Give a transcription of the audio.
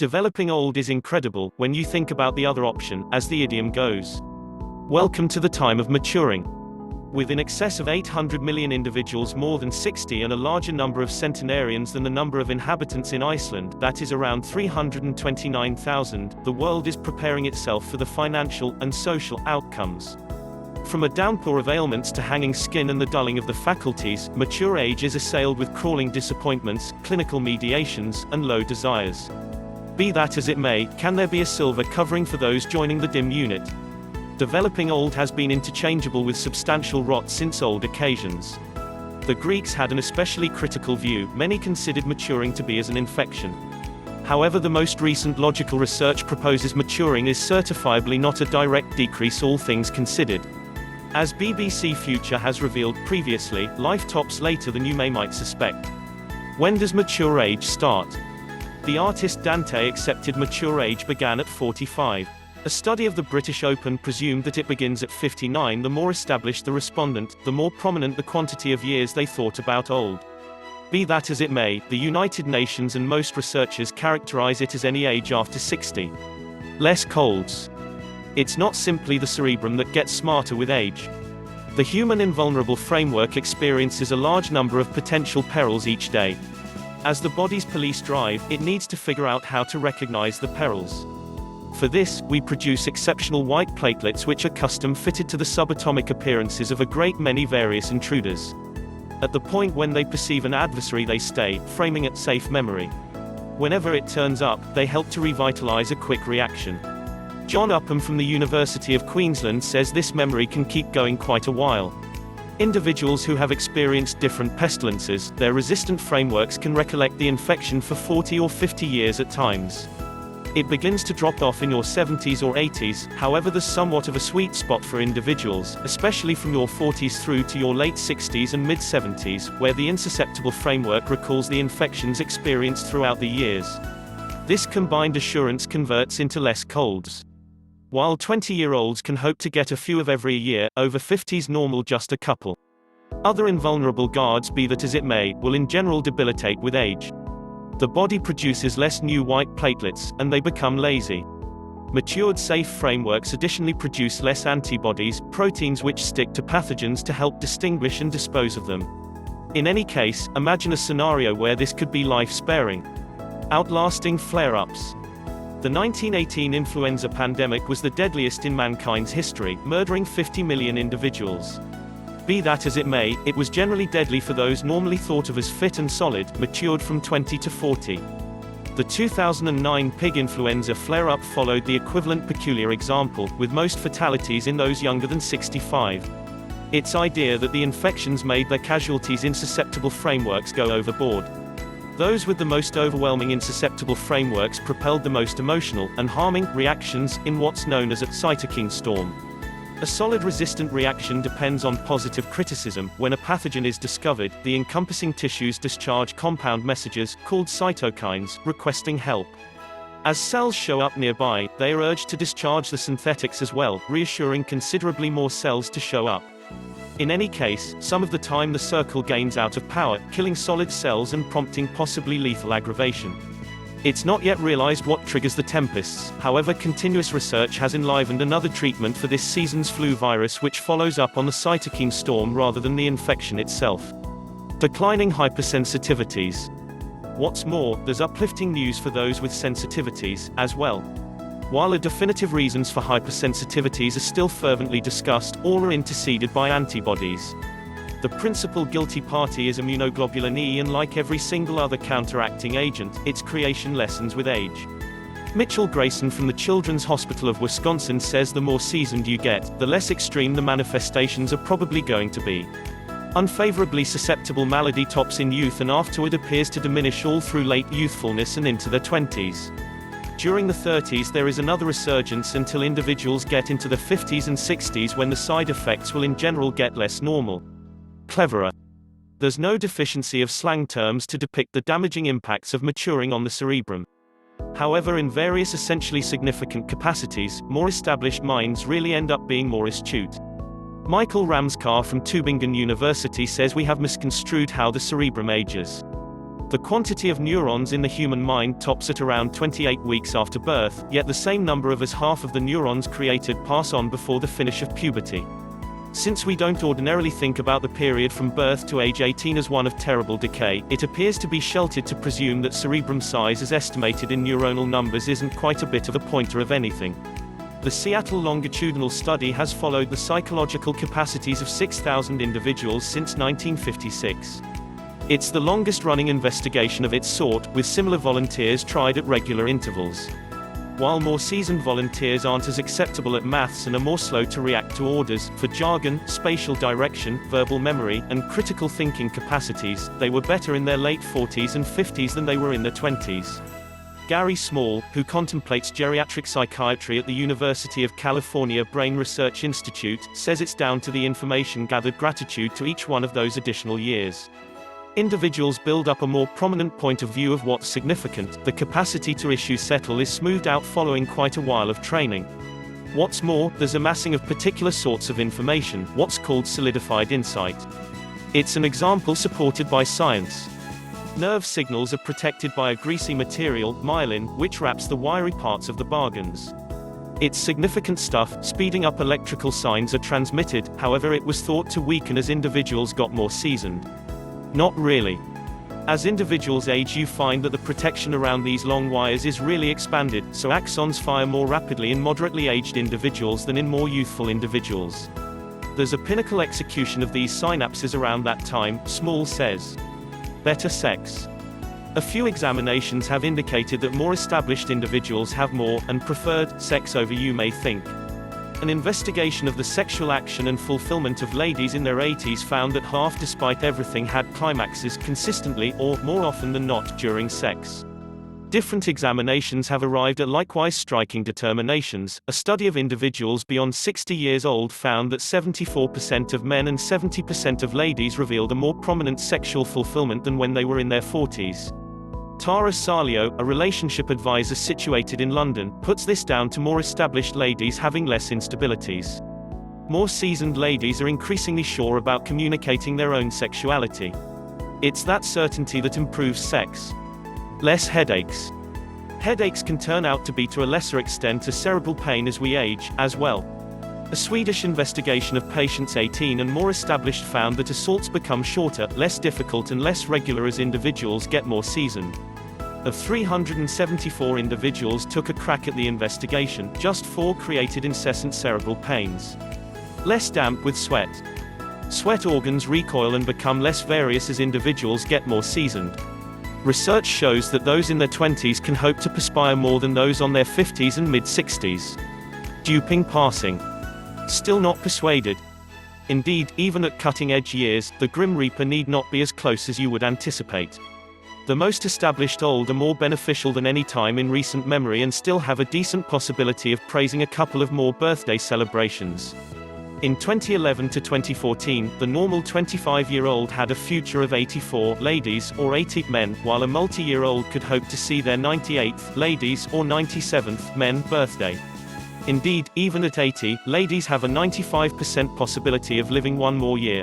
Developing old is incredible, when you think about the other option, as the idiom goes. Welcome to the time of maturing. With in excess of 800 million individuals more than 60 and a larger number of centenarians than the number of inhabitants in Iceland, that is around 329,000, the world is preparing itself for the financial and social outcomes. From a downpour of ailments to hanging skin and the dulling of the faculties, mature age is assailed with crawling disappointments, clinical mediations, and low desires. Be that as it may, can there be a silver covering for those joining the dim unit? Developing old has been interchangeable with substantial rot since old occasions. The Greeks had an especially critical view. Many considered maturing to be as an infection. However, the most recent logical research proposes maturing is certifiably not a direct decrease, all things considered. As BBC Future has revealed previously, life tops later than you might suspect. When does mature age start? The artist Dante accepted mature age began at 45. A study of the British Open presumed that it begins at 59. The more established the respondent, the more prominent the quantity of years they thought about old. Be that as it may, the United Nations and most researchers characterize it as any age after 60. Less colds. It's not simply the cerebrum that gets smarter with age. The human invulnerable framework experiences a large number of potential perils each day. As the body's police drive, it needs to figure out how to recognize the perils. For this, we produce exceptional white platelets which are custom fitted to the subatomic appearances of a great many various intruders. At the point when they perceive an adversary, they stay, framing at safe memory. Whenever it turns up, they help to revitalize a quick reaction. John Upham from the University of Queensland says this memory can keep going quite a while. Individuals who have experienced different pestilences, their resistant frameworks can recollect the infection for 40 or 50 years at times. It begins to drop off in your 70s or 80s, however there's somewhat of a sweet spot for individuals, especially from your 40s through to your late 60s and mid-70s, where the insusceptible framework recalls the infections experienced throughout the years. This combined assurance converts into less colds. While 20-year-olds can hope to get a few of every year, over 50s normal just a couple. Other invulnerable guards, be that as it may, will in general debilitate with age. The body produces less new white platelets, and they become lazy. Matured safe frameworks additionally produce less antibodies, proteins which stick to pathogens to help distinguish and dispose of them. In any case, imagine a scenario where this could be life-sparing. Outlasting flare-ups. The 1918 influenza pandemic was the deadliest in mankind's history, murdering 50 million individuals. Be that as it may, it was generally deadly for those normally thought of as fit and solid, matured from 20 to 40. The 2009 pig influenza flare-up followed the equivalent peculiar example, with most fatalities in those younger than 65. It's idea that the infections made their casualties in susceptible frameworks go overboard. Those with the most overwhelming insusceptible frameworks propelled the most emotional and harming reactions in what's known as a cytokine storm. A solid resistant reaction depends on positive criticism. When a pathogen is discovered, the encompassing tissues discharge compound messages, called cytokines, requesting help. As cells show up nearby, they are urged to discharge the synthetics as well, reassuring considerably more cells to show up. In any case, some of the time the circle gains out of power, killing solid cells and prompting possibly lethal aggravation. It's not yet realized what triggers the tempests, however continuous research has enlivened another treatment for this season's flu virus which follows up on the cytokine storm rather than the infection itself. Declining hypersensitivities. What's more, there's uplifting news for those with sensitivities, as well. While the definitive reasons for hypersensitivities are still fervently discussed, all are interceded by antibodies. The principal guilty party is immunoglobulin E, and like every single other counteracting agent, its creation lessens with age. Mitchell Grayson from the Children's Hospital of Wisconsin says the more seasoned you get, the less extreme the manifestations are probably going to be. Unfavorably susceptible malady tops in youth and afterward appears to diminish all through late youthfulness and into their 20s. During the 30s there is another resurgence until individuals get into the 50s and 60s when the side effects will in general get less normal. Cleverer. There's no deficiency of slang terms to depict the damaging impacts of maturing on the cerebrum. However, in various essentially significant capacities, more established minds really end up being more astute. Michael Ramskar from Tübingen University says we have misconstrued how the cerebrum ages. The quantity of neurons in the human mind tops at around 28 weeks after birth, yet the same number of as half of the neurons created pass on before the finish of puberty. Since we don't ordinarily think about the period from birth to age 18 as one of terrible decay, it appears to be sheltered to presume that cerebrum size as estimated in neuronal numbers isn't quite a bit of a pointer of anything. The Seattle longitudinal study has followed the psychological capacities of 6,000 individuals since 1956. It's the longest-running investigation of its sort, with similar volunteers tried at regular intervals. While more seasoned volunteers aren't as acceptable at maths and are more slow to react to orders, for jargon, spatial direction, verbal memory, and critical thinking capacities, they were better in their late 40s and 50s than they were in their 20s. Gary Small, who contemplates geriatric psychiatry at the University of California Brain Research Institute, says it's down to the information gathered gratitude to each one of those additional years. Individuals build up a more prominent point of view of what's significant. The capacity to issue settle is smoothed out following quite a while of training. What's more, there's amassing of particular sorts of information, what's called solidified insight. It's an example supported by science. Nerve signals are protected by a greasy material, myelin, which wraps the wiry parts of the bargans. It's significant stuff. Speeding up electrical signs are transmitted, however it was thought to weaken as individuals got more seasoned. Not really. As individuals age, you find that the protection around these long wires is really expanded, so axons fire more rapidly in moderately aged individuals than in more youthful individuals. There's a pinnacle execution of these synapses around that time, Small says. Better sex. A few examinations have indicated that more established individuals have more, and preferred, sex over you may think. An investigation of the sexual action and fulfillment of ladies in their 80s found that half, despite everything, had climaxes consistently, or, more often than not, during sex. Different examinations have arrived at likewise striking determinations. A study of individuals beyond 60 years old found that 74% of men and 70% of ladies revealed a more prominent sexual fulfillment than when they were in their 40s. Tara Salio, a relationship advisor situated in London, puts this down to more established ladies having less instabilities. More seasoned ladies are increasingly sure about communicating their own sexuality. It's that certainty that improves sex. Less headaches. Headaches can turn out to be to a lesser extent a cerebral pain as we age, as well. A Swedish investigation of patients 18 and more established found that assaults become shorter, less difficult and less regular as individuals get more seasoned. Of 374 individuals took a crack at the investigation, just 4 created incessant cerebral pains. Less damp with sweat. Sweat organs recoil and become less various as individuals get more seasoned. Research shows that those in their 20s can hope to perspire more than those on their 50s and mid-60s. Duping passing. Still not persuaded. Indeed, even at cutting-edge years, the Grim Reaper need not be as close as you would anticipate. The most established old are more beneficial than any time in recent memory and still have a decent possibility of praising a couple of more birthday celebrations. In 2011 to 2014, the normal 25-year-old had a future of 84 ladies, or 80 men, while a multi-year-old could hope to see their 98th ladies, or 97th men birthday. Indeed, even at 80, ladies have a 95% possibility of living one more year.